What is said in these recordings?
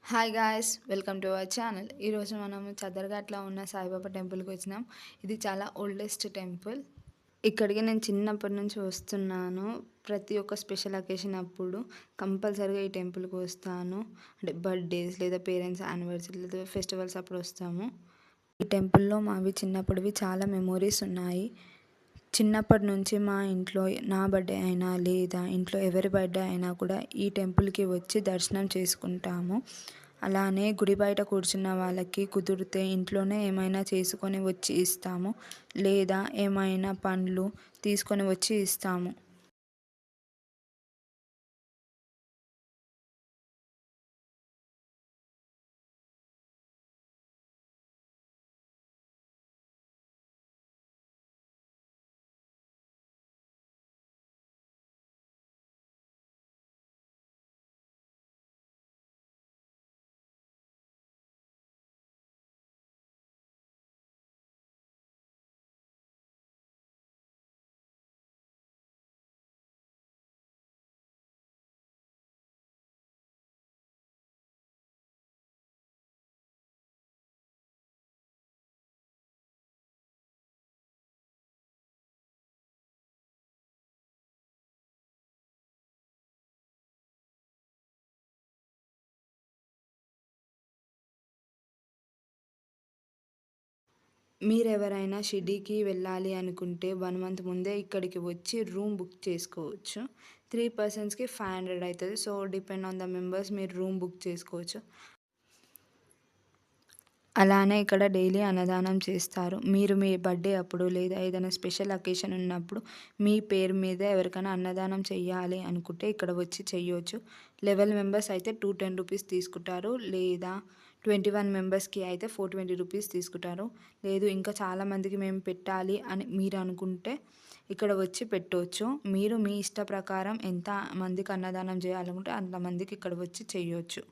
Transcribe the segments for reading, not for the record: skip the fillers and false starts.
Hi guys, welcome to our channel. ఈరోజు మనము చదర్ఘాట్లో ఉన్న సాయిబాబా టెంపుల్కి వచ్చినాం. ఇది చాలా ఓల్డెస్ట్ టెంపుల్. ఇక్కడికి నేను చిన్నప్పటి నుంచి వస్తున్నాను. ప్రతి ఒక్క స్పెషల్ అకేషన్ అప్పుడు కంపల్సరీగా ఈ టెంపుల్కి వస్తాను. అంటే బర్త్డేస్ లేదా పేరెంట్స్ యానివర్సరీ లేదా ఫెస్టివల్స్ అప్పుడు వస్తాము. ఈ టెంపుల్లో మావి చిన్నప్పటివి చాలా మెమోరీస్ ఉన్నాయి. చిన్నప్పటి నుంచి మా ఇంట్లో నా బర్త్డే అయినా లేదా ఇంట్లో ఎవరి బర్త్డే అయినా కూడా ఈ టెంపుల్కి వచ్చి దర్శనం చేసుకుంటాము. అలానే గుడి బయట కూర్చున్న వాళ్ళకి కుదిరితే ఇంట్లోనే ఏమైనా చేసుకొని వచ్చి ఇస్తాము, లేదా ఏమైనా పండ్లు తీసుకొని వచ్చి ఇస్తాము. మీరెవరైనా షిర్డీకి వెళ్ళాలి అనుకుంటే 1 మంత్ ముందే ఇక్కడికి వచ్చి రూమ్ బుక్ చేసుకోవచ్చు. 3 పర్సన్స్‌కి 500 అవుతుంది. So, depend on the members మీరు రూమ్ బుక్ చేసుకోవచ్చు. అలానే ఇక్కడ డైలీ అన్నదానం చేస్తారు. మీరు మీ బర్త్డే అప్పుడు లేదా ఏదైనా స్పెషల్ అకేషన్ ఉన్నప్పుడు మీ పేరు మీద ఎవరికైనా అన్నదానం చెయ్యాలి అనుకుంటే ఇక్కడ వచ్చి చెయ్యొచ్చు. 11 మెంబర్స్ అయితే 210 రూపీస్ తీసుకుంటారు. లేదా 21 మెంబర్స్‌కి అయితే 420 రూపీస్ తీసుకుంటారు. లేదు ఇంకా చాలామందికి మేము పెట్టాలి అని మీరు అనుకుంటే ఇక్కడ వచ్చి పెట్టొచ్చు. మీరు మీ ఇష్ట ప్రకారం ఎంత మందికి అన్నదానం చేయాలనుకుంటే అంతమందికి ఇక్కడ వచ్చి చెయ్యొచ్చు.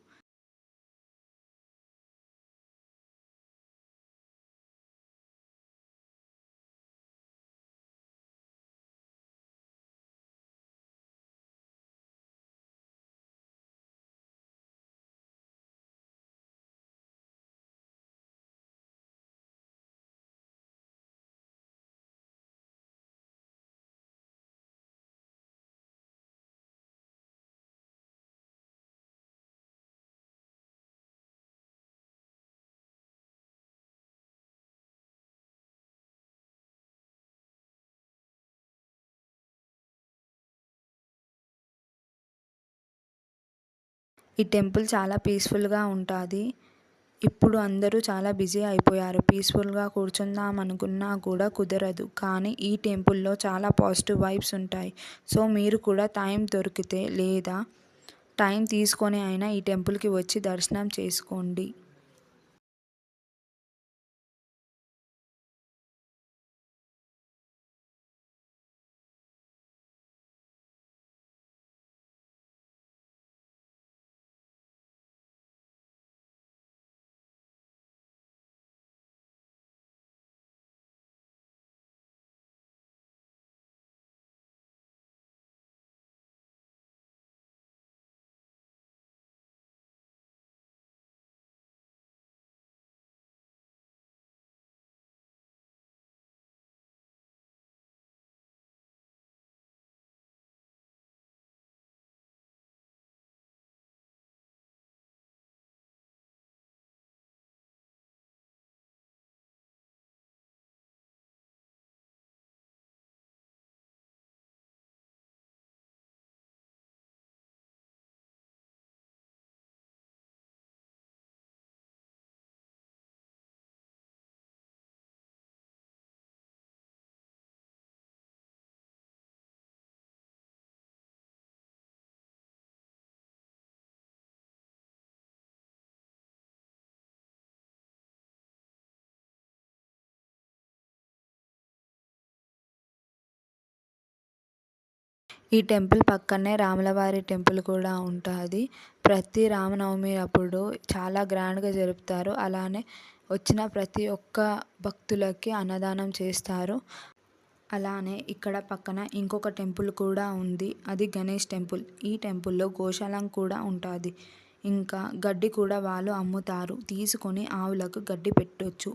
ఈ టెంపుల్ చాలా పీస్‌ఫుల్‌గా ఉంటాది. ఇప్పుడు అందరూ చాలా బిజీ అయిపోయారు. పీస్‌ఫుల్‌గా కూర్చుందాం అనుకున్నా కూడా కుదరదు. కానీ ఈ టెంపుల్‌లో చాలా పాజిటివ్ వైబ్స్ ఉంటాయి. సో, మీరు కూడా టైం దొరికితే లేదా టైం తీసుకొని అయినా ఈ టెంపుల్‌కి వచ్చి దర్శనం చేసుకోండి. ఈ టెంపుల్ పక్కనే రాములవారి టెంపుల్ కూడా ఉంటాది. ప్రతి రామనవమి అప్పుడు చాలా గ్రాండ్‌గా జరుపుతారు. అలానే వచ్చిన ప్రతి ఒక్క భక్తులకి అన్నదానం చేస్తారు. అలానే ఇక్కడ పక్కన ఇంకొక టెంపుల్ కూడా ఉంది. అది గణేష్ టెంపుల్. ఈ టెంపుల్‌లో గోశాలం కూడా ఉంటాది. ఇంకా గడ్డి కూడా వాళ్ళు అమ్ముతారు. తీసుకొని ఆవులకు గడ్డి పెట్టొచ్చు.